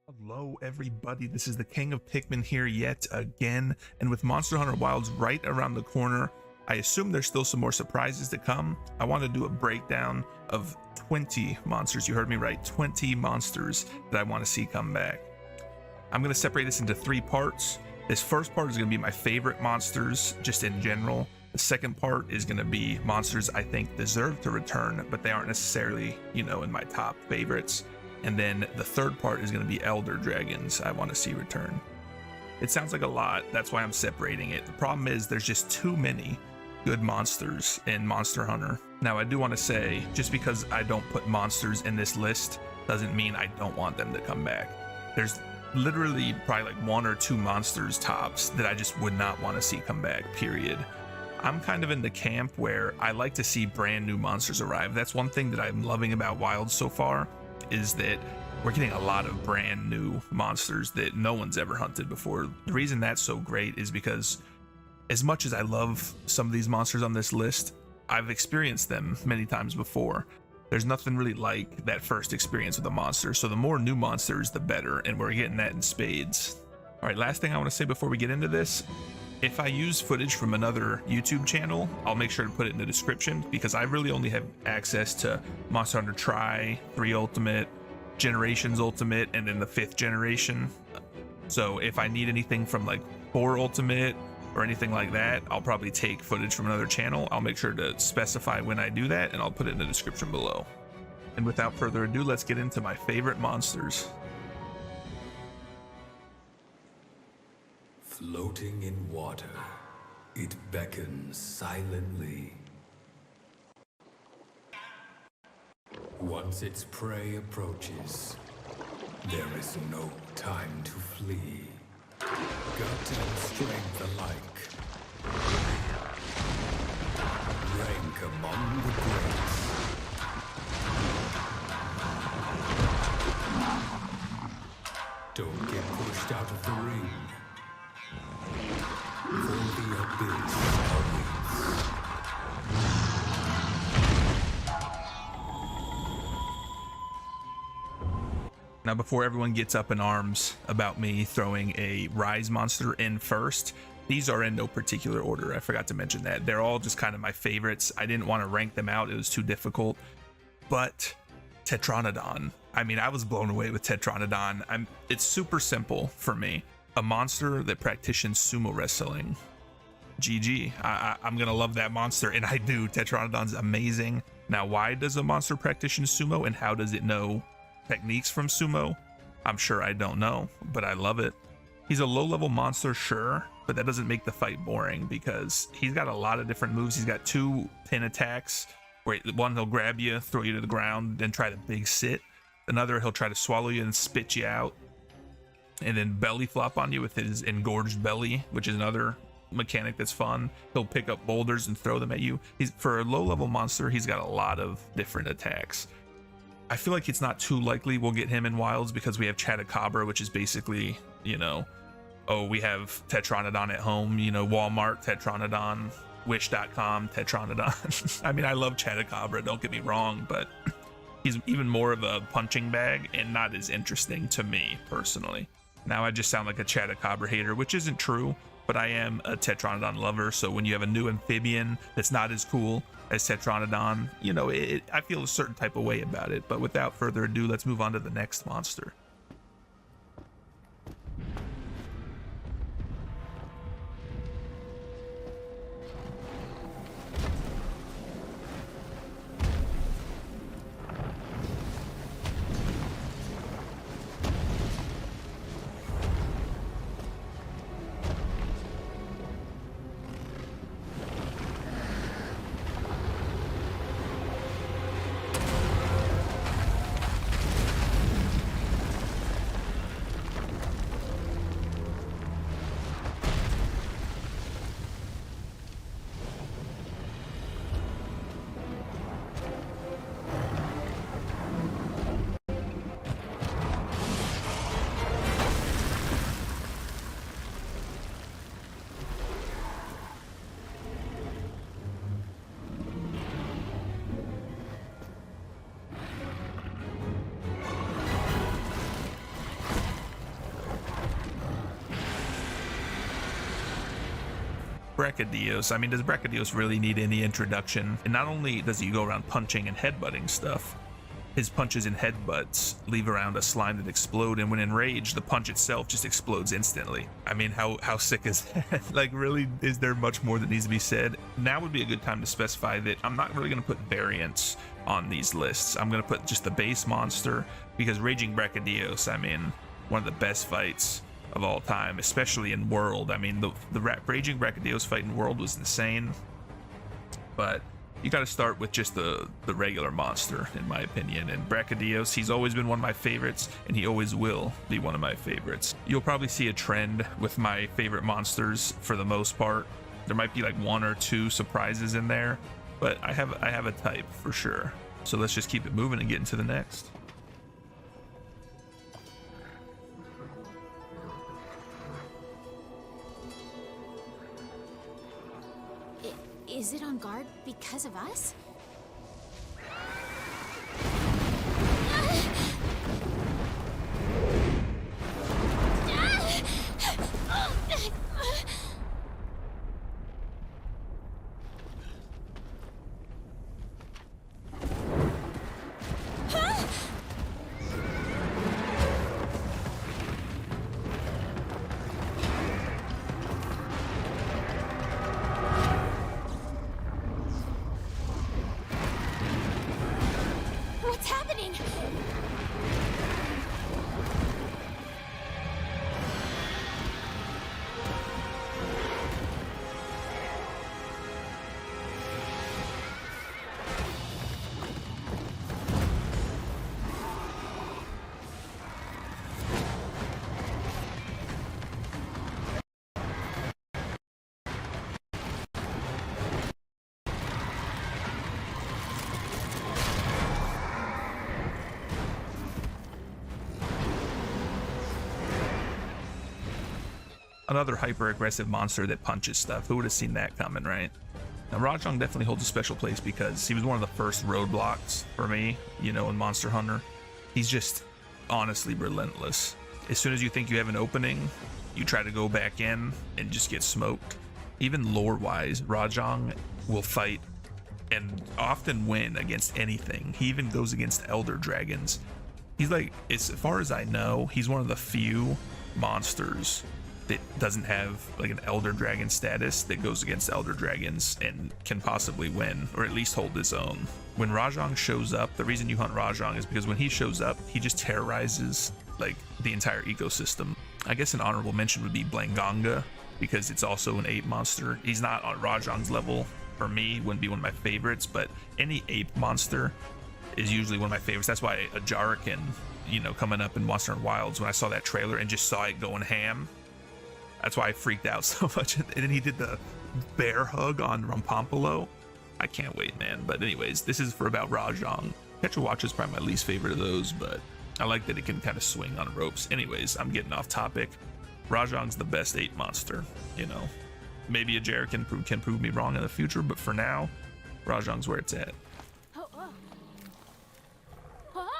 Hello everybody, this is the King of Pikmin here yet again, and with Monster Hunter Wilds right around the corner, I assume there's still some more surprises to come. I want to do a breakdown of 20 monsters, you heard me right, 20 monsters that I want to see come back. I'm going to separate this into 3 parts. This first part is going to be my favorite monsters just in general. The second part is going to be monsters I think deserve to return, but they aren't necessarily, in my top favorites. And then the third part is going to be elder dragons I want to see return. It sounds like a lot, that's why I'm separating it. The problem is there's just too many good monsters in Monster Hunter. Now I do want to say, just because I don't put monsters in this list doesn't mean I don't want them to come back. There's literally probably like 1 or 2 monsters tops that I just would not want to see come back, period. I'm kind of in the camp where I like to see brand new monsters arrive. That's one thing that I'm loving about Wilds so far, is that we're getting a lot of brand new monsters that no one's ever hunted before. The reason that's so great is because as much as I love some of these monsters on this list, I've experienced them many times before. There's nothing really like that first experience with a monster, so the more new monsters the better, and we're getting that in spades. All right, last thing I want to say before we get into this, if I use footage from another YouTube channel, I'll make sure to put it in the description, because I really only have access to Monster Hunter Tri, 3 Ultimate, Generations Ultimate, and then the 5th generation. So if I need anything from like 4 Ultimate or anything like that, I'll probably take footage from another channel. I'll make sure to specify when I do that, and I'll put it in the description below. And without further ado, let's get into my favorite monsters. Floating in water, it beckons silently. Once its prey approaches, there is no time to flee. Gut and strength alike. Rank among the greats. Don't get pushed out of the ring. For the abyss awaits. Now, before everyone gets up in arms about me throwing a Rise monster in first, these are in no particular order. I forgot to mention that. They're all just kind of my favorites. I didn't want to rank them out. It was too difficult. But Tetranodon. I mean, I was blown away with Tetranodon. It's super simple for me. A monster that practices sumo wrestling. GG. I'm gonna love that monster, and I do. Tetranodon's amazing. Now, why does a monster practice sumo, and how does it know techniques from sumo? I'm sure I don't know, but I love it. He's a low-level monster, sure, but that doesn't make the fight boring, because he's got a lot of different moves. He's got 2 pin attacks, where one he'll grab you, throw you to the ground, then try to big sit. Another, he'll try to swallow you and spit you out, and then belly flop on you with his engorged belly, which is another mechanic that's fun. He'll pick up boulders and throw them at you. For a low-level monster, he's got a lot of different attacks. I feel like it's not too likely we'll get him in Wilds, because we have Chatacabra, which is basically, oh, we have Tetranodon at home, Walmart, Tetranodon, Wish.com, Tetranodon. I mean, I love Chatacabra, don't get me wrong, but he's even more of a punching bag and not as interesting to me personally. Now I just sound like a Chatacabra hater, which isn't true, but I am a Tetranodon lover, so when you have a new amphibian that's not as cool as Tetranodon, I feel a certain type of way about it. But without further ado, let's move on to the next monster. Brachydios. I mean, does Brachydios really need any introduction? And not only does he go around punching and headbutting stuff, his punches and headbutts leave around a slime that explode, and when enraged, the punch itself just explodes instantly. I mean, how sick is that? Like, really, is there much more that needs to be said? Now would be a good time to specify that I'm not really going to put variants on these lists. I'm going to put just the base monster, because Raging Brachydios, I mean, one of the best fights of all time, especially in World. I mean, the Raging Brachydios fight in World was insane, but you got to start with just the regular monster, in my opinion. And Brachydios, he's always been one of my favorites, and he always will be one of my favorites. You'll probably see a trend with my favorite monsters for the most part. There might be like 1 or 2 surprises in there, but I have a type for sure. So let's just keep it moving and get into the next. Is it on guard because of us? What's happening? Another hyper aggressive monster that punches stuff. Who would have seen that coming, right? Now, Rajang definitely holds a special place because he was one of the first roadblocks for me, you know, in Monster Hunter. He's just honestly relentless. As soon as you think you have an opening, you try to go back in and just get smoked. Even lore-wise, Rajang will fight and often win against anything. He even goes against elder dragons. He's like, as far as I know, he's one of the few monsters that doesn't have like an elder dragon status that goes against elder dragons and can possibly win, or at least hold his own. When Rajang shows up, the reason you hunt Rajang is because when he shows up, he just terrorizes like the entire ecosystem. I guess an honorable mention would be Blanganga, because it's also an ape monster. He's not on Rajang's level. For me, wouldn't be one of my favorites, but any ape monster is usually one of my favorites. That's why a Jarakin, you know, coming up in Monster Hunter Wilds, when I saw that trailer and just saw it going ham, that's why I freaked out so much. And then he did the bear hug on Rampompolo. I can't wait, man. But anyways, this is for about Rajang. Petra is probably my least favorite of those, but I like that it can kind of swing on ropes. Anyways, I'm getting off topic. Rajang's the best ape monster, you know. Maybe a Jarek can prove me wrong in the future, but for now, Rajang's where it's at. Oh, oh. Oh?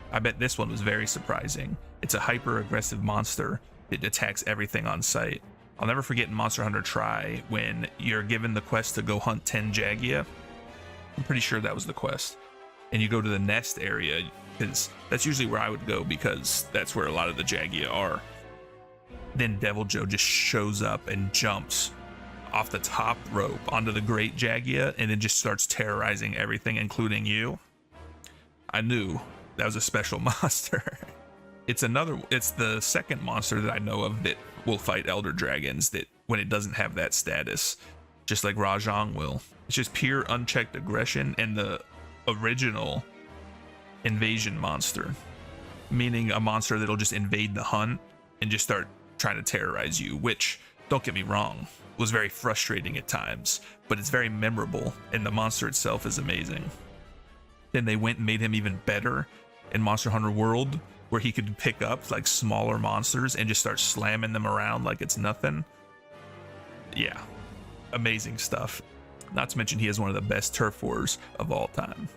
I bet this one was very surprising. It's a hyper aggressive monster that attacks everything on sight. I'll never forget in Monster Hunter Tri when you're given the quest to go hunt 10 Jagia. I'm pretty sure that was the quest. And you go to the nest area, because that's usually where I would go, because that's where a lot of the Jagia are. Then Devil Joe just shows up and jumps off the top rope onto the Great Jagia and then just starts terrorizing everything, including you. I knew that was a special monster. It's the second monster that I know of that will fight elder dragons that when it doesn't have that status, just like Rajang will. It's just pure unchecked aggression, and the original invasion monster, meaning a monster that'll just invade the hunt and just start trying to terrorize you, which, don't get me wrong, was very frustrating at times, but it's very memorable, and the monster itself is amazing. Then they went and made him even better in Monster Hunter World, where he could pick up like smaller monsters and just start slamming them around like it's nothing. Yeah, amazing stuff. Not to mention he has one of the best turf wars of all time.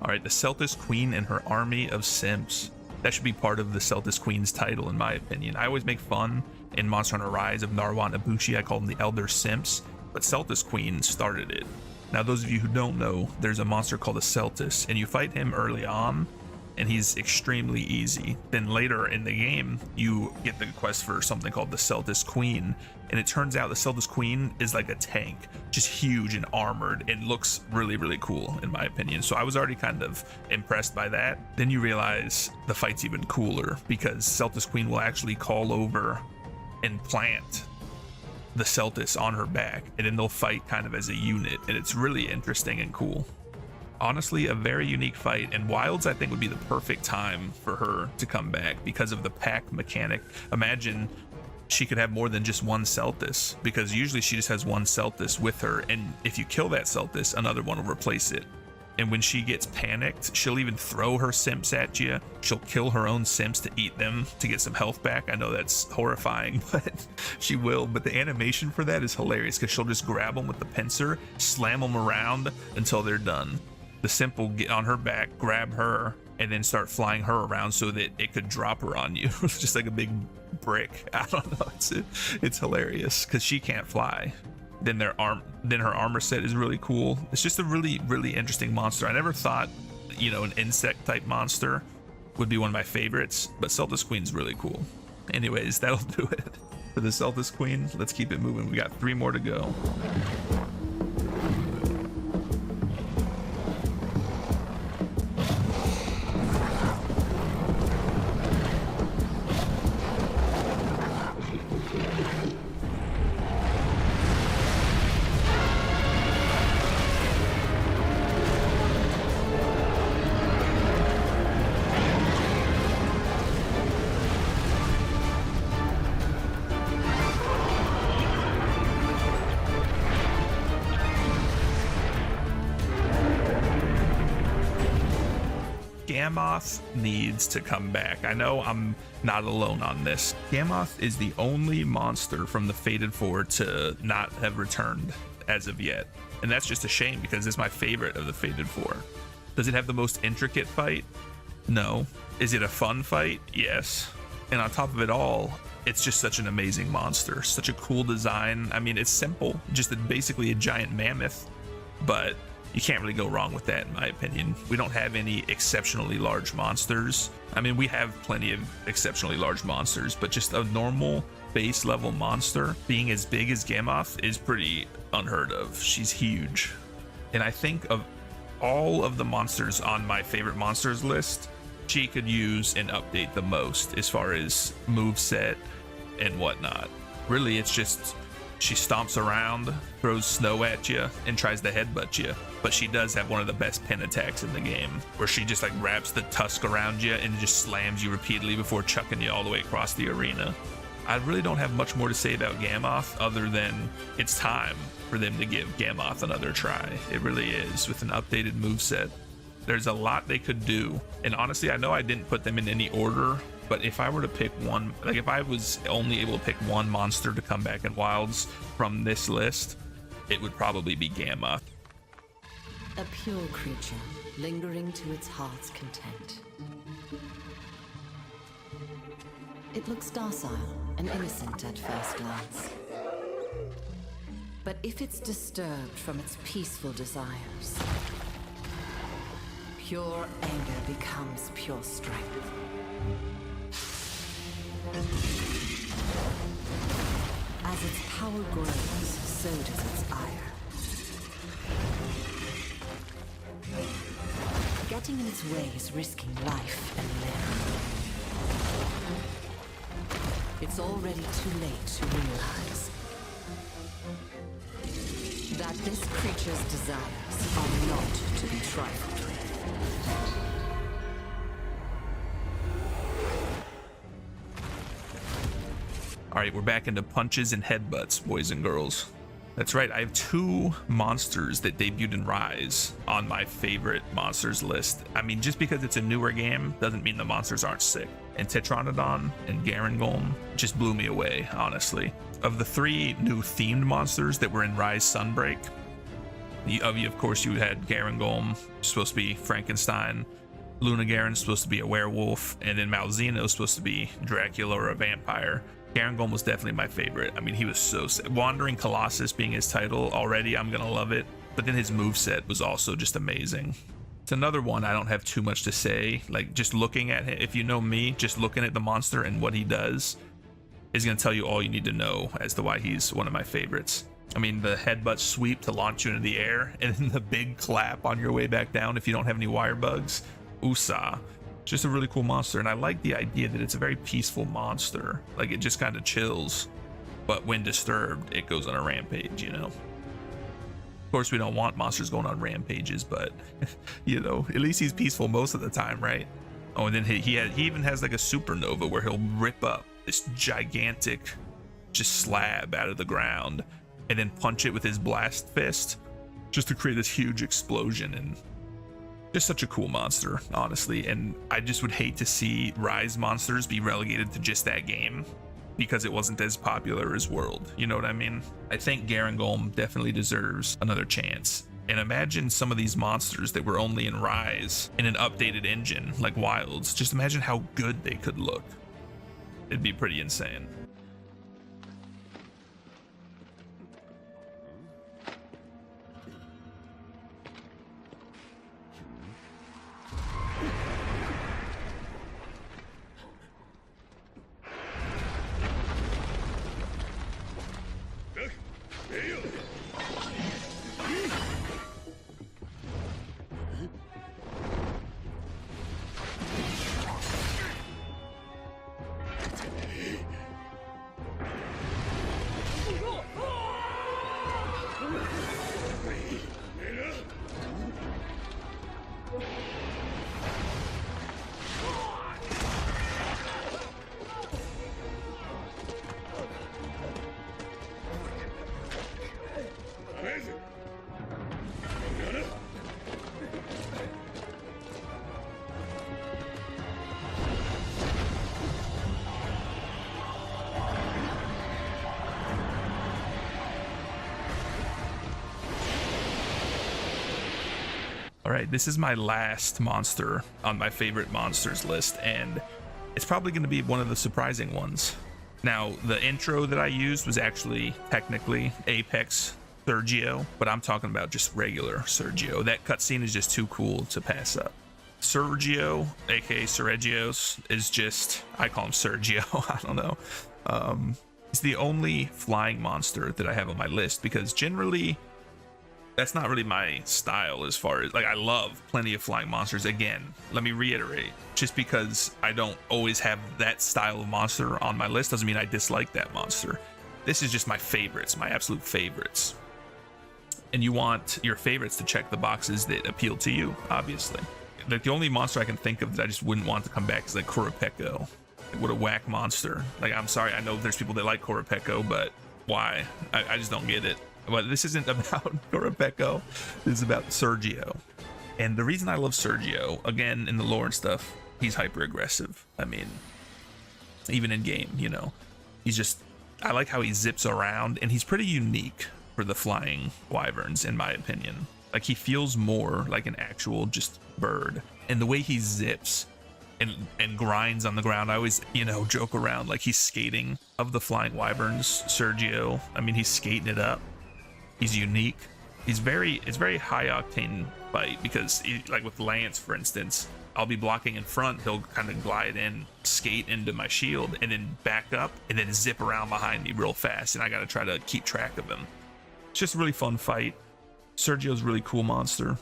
All right, the Celtis Queen and her army of simps. That should be part of the Celtis Queen's title, in my opinion. I always make fun in Monster Hunter Rise of Narwan Ibushi. I call them the Elder Simps, but Celtis Queen started it. Now, those of you who don't know, there's a monster called a Celtis, and you fight him early on, and he's extremely easy. Then later in the game, you get the quest for something called the Celtis Queen, and it turns out the Celtis Queen is like a tank, just huge and armored, and looks really, really cool, in my opinion. So I was already kind of impressed by that. Then you realize the fight's even cooler, because Celtis Queen will actually call over and plant the Celtis on her back, and then they'll fight kind of as a unit, and it's really interesting and cool. Honestly, a very unique fight, and Wilds I think would be the perfect time for her to come back because of the pack mechanic. Imagine she could have more than just one Celtis, because usually she just has one Celtis with her, and if you kill that Celtis, another one will replace it. And when she gets panicked, she'll even throw her simps at you. She'll kill her own simps to eat them to get some health back. I know that's horrifying, but she will. But the animation for that is hilarious, because she'll just grab them with the pincer, slam them around until they're done. The simp will get on her back, grab her, and then start flying her around so that it could drop her on you. It's just like a big brick. I don't know. It's hilarious because she can't fly. Then her armor set is really cool. It's just a really, really interesting monster. I never thought, an insect type monster would be one of my favorites, but Celtis Queen's really cool. Anyways, that'll do it for the Celtis Queen. Let's keep it moving. We got 3 more to go. Gammoth needs to come back. I know I'm not alone on this. Gammoth is the only monster from the Fated 4 to not have returned as of yet. And that's just a shame, because it's my favorite of the Fated 4. Does it have the most intricate fight? No. Is it a fun fight? Yes. And on top of it all, it's just such an amazing monster. Such a cool design. I mean, it's simple. Just basically a giant mammoth. But you can't really go wrong with that, in my opinion. We don't have any exceptionally large monsters. I mean, we have plenty of exceptionally large monsters, but just a normal base level monster being as big as Gammoth is pretty unheard of. She's huge. And I think of all of the monsters on my favorite monsters list, she could use an update the most as far as moveset and whatnot. Really, it's just she stomps around, throws snow at you, and tries to headbutt you. But she does have one of the best pin attacks in the game, where she just like wraps the tusk around you and just slams you repeatedly before chucking you all the way across the arena. I really don't have much more to say about Gammoth other than it's time for them to give Gammoth another try. It really is, with an updated moveset. There's a lot they could do, and honestly, I know I didn't put them in any order, But if I were to pick one, like if I was only able to pick one monster to come back in Wilds from this list, it would probably be Gamma. A pure creature, lingering to its heart's content. It looks docile and innocent at first glance. But if it's disturbed from its peaceful desires, pure anger becomes pure strength. As its power grows, so does its ire. Getting in its way is risking life and limb. It's already too late to realize that this creature's desires are not to be trifled with. All right, we're back into punches and headbutts, boys and girls. That's right, I have 2 monsters that debuted in Rise on my favorite monsters list. I mean, just because it's a newer game doesn't mean the monsters aren't sick. And Tetranodon and Garangolm just blew me away, honestly. Of the 3 new themed monsters that were in Rise Sunbreak, of course, you had Garangolm, supposed to be Frankenstein, Lunagaron's supposed to be a werewolf, and then Malzeno was supposed to be Dracula or a vampire. Garangolm was definitely my favorite. I mean, he was so sick. Wandering Colossus being his title already, I'm gonna love it. But then his moveset was also just amazing. It's another one I don't have too much to say. Like, just looking at him, if you know me, just looking at the monster and what he does is gonna tell you all you need to know as to why he's one of my favorites. I mean, the headbutt sweep to launch you into the air, and then the big clap on your way back down if you don't have any wire bugs. Usa. Just a really cool monster, and I like the idea that it's a very peaceful monster. Like, it just kind of chills, but when disturbed, it goes on a rampage, you know? Of course, we don't want monsters going on rampages, but, you know, at least he's peaceful most of the time, right? Oh, and then he even has like a supernova where he'll rip up this gigantic just slab out of the ground and then punch it with his blast fist just to create this huge explosion. And just such a cool monster, honestly. And I just would hate to see Rise monsters be relegated to just that game because it wasn't as popular as World. You know what I mean? I think Garangolm definitely deserves another chance. And imagine some of these monsters that were only in Rise in an updated engine like Wilds. Just imagine how good they could look. It'd be pretty insane. All right, this is my last monster on my favorite monsters list, and it's probably going to be one of the surprising ones. Now, the intro that I used was actually technically Apex Sergio, but I'm talking about just regular Sergio. That cutscene is just too cool to pass up. Sergio, aka Sergios, is just, I call him Sergio, I don't know. He's the only flying monster that I have on my list because generally that's not really my style as far as, like, I love plenty of flying monsters. Again, let me reiterate, just because I don't always have that style of monster on my list doesn't mean I dislike that monster. This is just my favorites, my absolute favorites. And you want your favorites to check the boxes that appeal to you, obviously. Like, the only monster I can think of that I just wouldn't want to come back is like Kurapeko. Like, what a whack monster. Like, I'm sorry, I know there's people that like Kurapeko, but why? I just don't get it. But this isn't about Kurapeko. This is about Sergio. And the reason I love Sergio, again, in the lore and stuff, he's hyper aggressive. I mean, even in game, you know. He's just, I like how he zips around, and he's pretty unique for the flying wyverns, in my opinion. Like, he feels more like an actual just bird. And the way he zips and grinds on the ground, I always, you know, joke around like he's skating. Of the flying wyverns, Sergio, I mean, he's skating it up. He's unique. It's very high octane fight, because like with Lance, for instance, I'll be blocking in front, he'll kind of glide in, skate into my shield, and then back up, and then zip around behind me real fast, and I gotta try to keep track of him. It's just a really fun fight. Sergio's a really cool monster.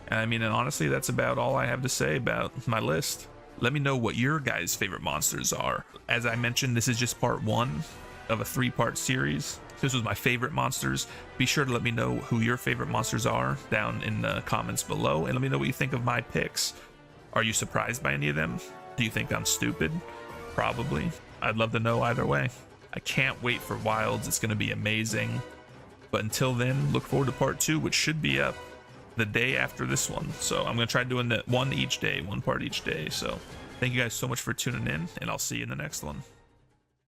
And I mean, and honestly, that's about all I have to say about my list. Let me know what your guys' favorite monsters are. As I mentioned, this is just part 1 of a 3-part series. This was my favorite monsters. Be sure to let me know who your favorite monsters are down in the comments below, and let me know what you think of my picks. Are you surprised by any of them? Do you think I'm stupid? Probably. I'd love to know either way. I can't wait for Wilds. It's going to be amazing. But until then, look forward to part 2, which should be up the day after this one. So I'm going to try doing one each day, 1 part each day. So thank you guys so much for tuning in, and I'll see you in the next one.